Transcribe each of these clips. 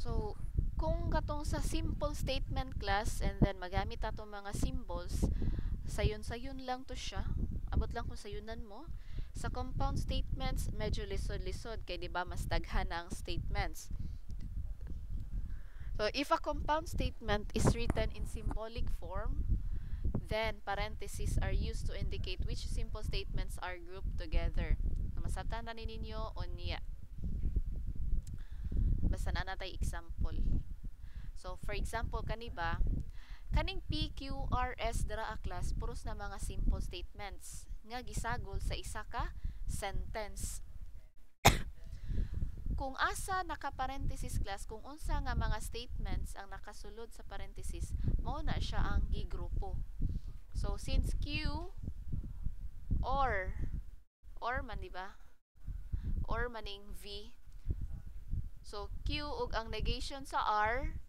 So, kung katong sa simple statement class and then magamit ato mga symbols, sayon-sayon lang to siya. Abot lang kung sayunan mo. Sa compound statements, medyo lisod-lisod kay di ba mas daghan ang statements. So, if a compound statement is written in symbolic form, then parentheses are used to indicate which simple statements are grouped together. Masabtan na ninyo o niya. Basta na natay example. So, for example, kaniba, kaning PQRS dara a class, puros na mga simple statements nga gisagol sa isa ka sentence. Kung asa naka-parenthesis class, kung unsa nga mga statements ang nakasulod sa parenthesis, mao na siya ang gigrupo. So, since Q or man, di ba? Or maning V. So, Q ug ang negation sa R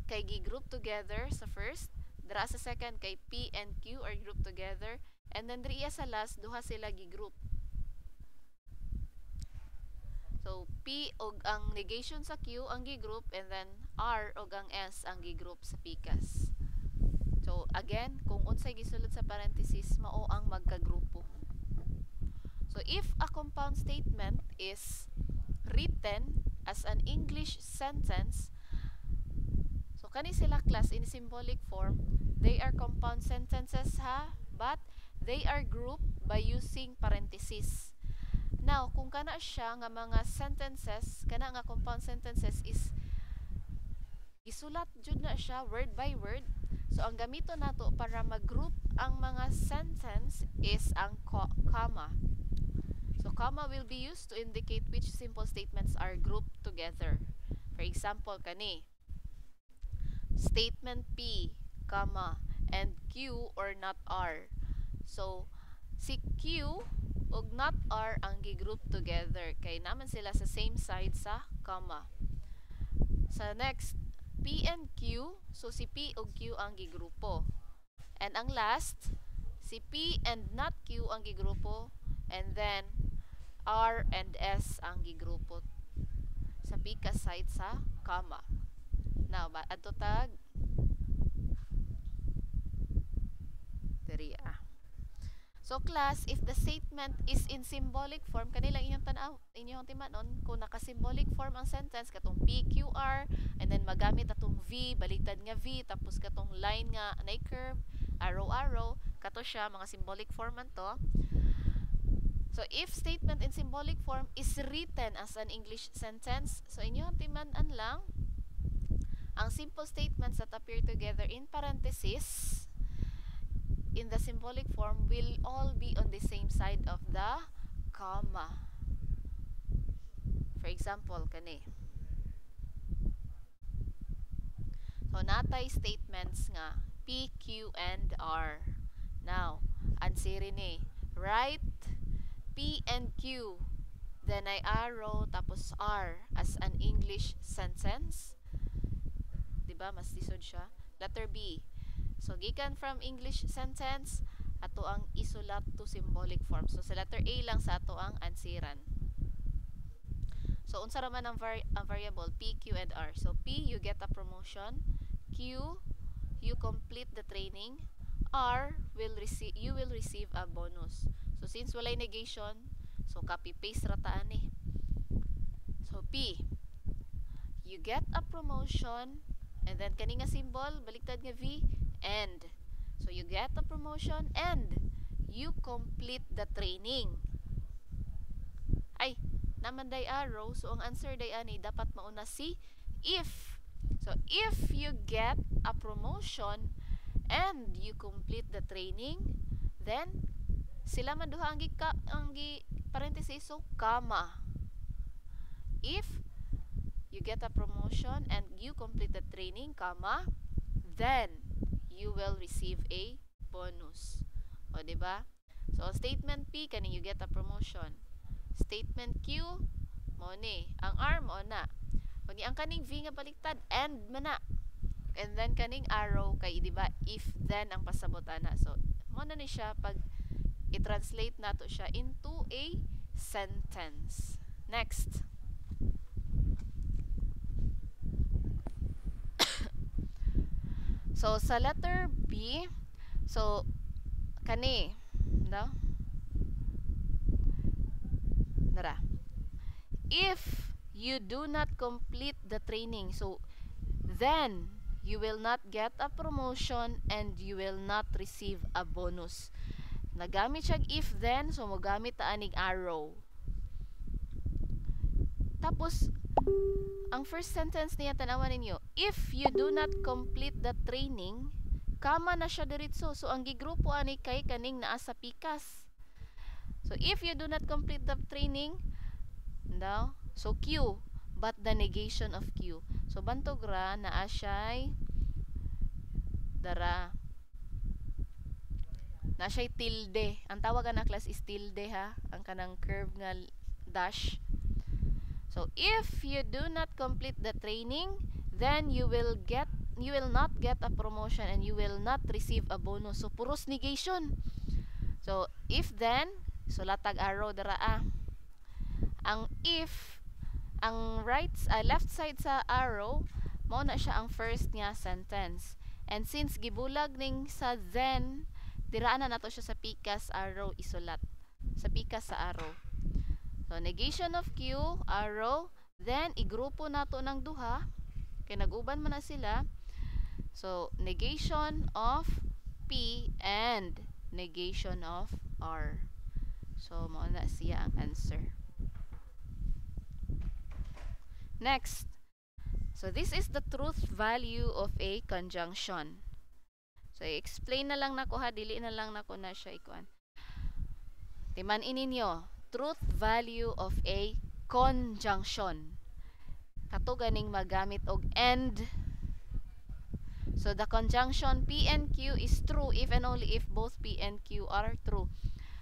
kay gigroup together sa first, dira sa second kay P and Q are grouped together, and then diri sa last duha sila gigroup. So, P og ang negation sa Q ang gigroup, and then R og ang S ang gigroup sa PCAS. So, again, kung unsay gisulod sa parenthesis, mao ang magkagrupo. So, if a compound statement is written as an English sentence, so kani sila class in symbolic form, they are compound sentences ha, but they are grouped by using parenthesis. Now, kung kana siya nga mga sentences, kana nga compound sentences is isulat jud na siya word by word. So, ang gamito nato para mag-group ang mga sentence is ang comma. So, comma will be used to indicate which simple statements are grouped together. For example, kani, statement P, comma, and Q or not R. So, si Q ug not R ang gigroup together kay naman sila sa same side sa comma. Sa next, P and Q, so si P ug Q ang gigrupo. And ang last, si P and not Q ang gigrupo, and then R and S ang gigrupo sa PCAS side sa comma. Now, adto tag diri So class, if the statement is in symbolic form, kanila inyong tanaw, inyong timanon, kung naka-symbolic form ang sentence, katong PQR, and then magamit atong V, baligtad nga V, tapos katong line nga na curve, arrow, kato siya, mga symbolic form man to. So if statement in symbolic form is written as an English sentence, so inyong timanan lang, ang simple statements that appear together in parentheses, in the symbolic form will all be on the same side of the comma. For example, kani. So, natay statements nga P, Q, and R. Now, ansiri ni, write P and Q, then I arrow, tapos R as an English sentence. Diba? Mas lisod siya. Letter B. So, gikan from English sentence, ato ang isulat to symbolic form. So, sa letter A lang sa ato ang ansiran. So, unsa raman ang variable? P, Q, and R. So, P, you get a promotion. Q, you complete the training. R, you will receive a bonus. So, since walay negation, so copy-paste rataan eh. So, P, you get a promotion, and then kaninga symbol, baliktad nga V, and. So, you get a promotion and you complete the training. Ay, naman day arrow. So, ang answer day ani, dapat mauna si if. So, if you get a promotion and you complete the training, then, sila man duha ang parenthesis, so, comma. If you get a promotion and you complete the training, comma, then, you will receive a bonus. O, diba? So, statement P, kaning you get a promotion. Statement Q, mo ni. Ang R, mo na. Kung ang kaning V nga baliktad, and mo na. And then, kaning arrow, kay, diba, if, then, ang pasabotan na. So, mo na ni siya pag i-translate nato siya into a sentence. Next. So sa letter B, so kani, no? Nara. If you do not complete the training, so then you will not get a promotion and you will not receive a bonus. Nagamit siya if then, so mogamit ta aning arrow. Tapos ang first sentence niya tanawan ninyo, if you do not complete the training, kama na siya diretso. So ang gigrupo ani kay kaning naa sa pikas. So if you do not complete the training, no? So Q, but the negation of Q. So bantog ra naa siya'y dara. Na siya'y tilde. Ang tawag na class is tilde ha, ang kanang curve nga dash. So if you do not complete the training, then you will not get a promotion and you will not receive a bonus. So puros negation. So if then, so latag arrow dara Ang if, ang left side sa arrow, mao na siya ang first nga sentence. And since gibulag ning sa then, diraan na nato siya sa pikas arrow isulat. Sa pikas sa arrow. So negation of Q, arrow, then igrupo nato ng duha kay nag-uban man na sila. So negation of P and negation of R. So mao na siya ang answer. Next. So this is the truth value of a conjunction. So i-explain na lang nako ha, dili na lang nako na siya ikuan. Timan-in ninyo, truth value of a conjunction. Kato ganing magamit og and. So the conjunction P and Q is true if and only if both P and Q are true.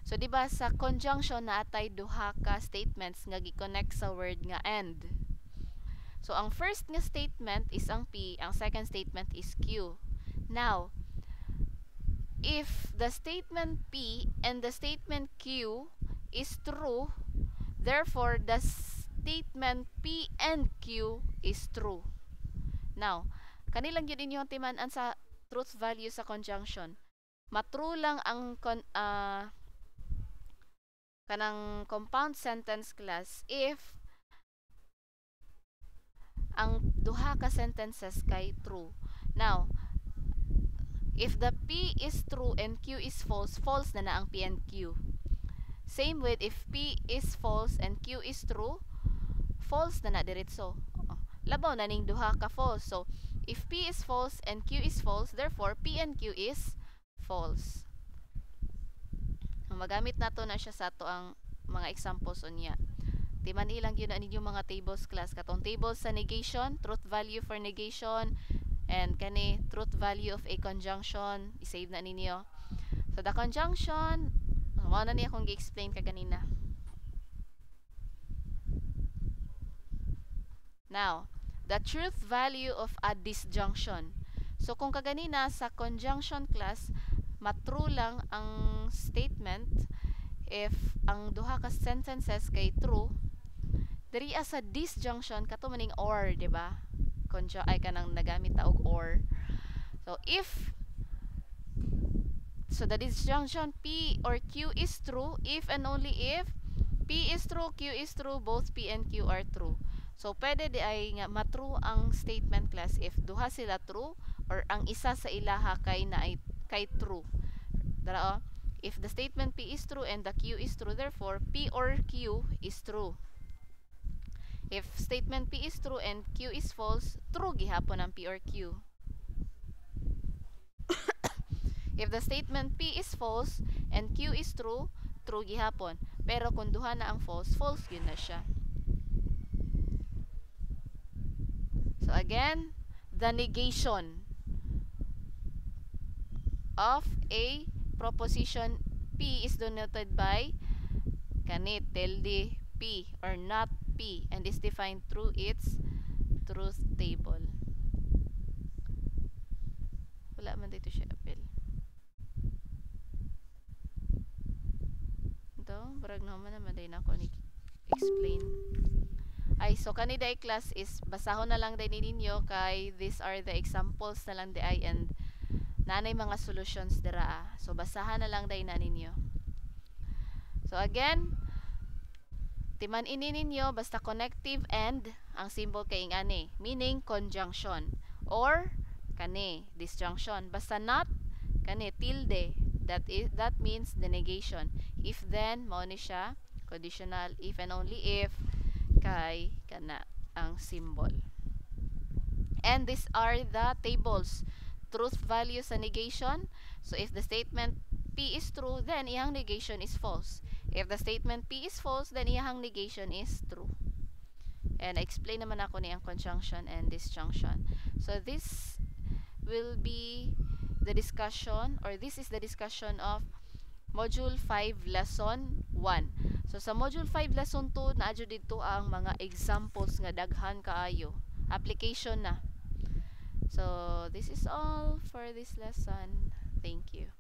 So di ba sa conjunction naatay duha ka statements nga gi-connect sa word nga and. So ang first nga statement is ang P, ang second statement is Q. Now, if the statement P and the statement Q is true, therefore the statement P and Q is true. Now, kanilang yun inyong timan-an sa truth value sa conjunction. Matrue lang ang kanang compound sentence class if ang duha ka sentences kay true. Now, if the P is true and Q is false, false na na ang P and Q. Same with if P is false and Q is true, false na na diretso. Labaw na ning duha ka false. So, if P is false and Q is false, therefore P and Q is false. Magamit nato na siya sa ato ang mga examples unya. Timan ilang yun na ninyong mga tables class. Katong tables sa negation, truth value for negation, and kani truth value of a conjunction, isave na ninyo. So the conjunction, mao na niya akong gi-explain kaganina. Now, the truth value of a disjunction. So kung kaganina sa conjunction class, matrue lang ang statement if ang duha ka sentences kay true. Diri sa disjunction kato maning or, di ba? Ay kanang nagamit ta og or. So the disjunction P or Q is true if and only if P is true, Q is true, both P and Q are true. So pwede di ay nga matrue ang statement class if duha sila true or ang isa sa ilaha kay true. Dara if the statement P is true and the Q is true, therefore P or Q is true. If statement P is true and Q is false, true gihapon ang P or Q. If the statement P is false and Q is true, true gihapon. Pero kung duha na ang false, false yun na siya. So again, the negation of a proposition P is denoted by kanit tilde P or not P and is defined through its truth table. Wala man dito siya apel. Ito, barag naman naman din ako ni-explain. Ay, so kanina ay class is basahon na lang din ninyo kay these are the examples na lang di ay and nanay mga solutions dira. So basahan na lang day na ninyo. So again, timan ini ninyo basta connective and ang symbol kay ingani, meaning conjunction or kani disjunction. Basta not kani tilde, that means the negation. If then mao ni siya conditional, if and only if kay kana ang symbol. And these are the tables. Truth value sa negation. So if the statement P is true, then iyang negation is false. If the statement P is false, then iyang negation is true. And explain naman ako ni ang conjunction and disjunction. So this will be the discussion, or this is the discussion of Module 5 Lesson 1. So sa Module 5 Lesson 2, naadyo dito ang mga examples nga daghan kaayo. Application na. So this is all for this lesson. Thank you.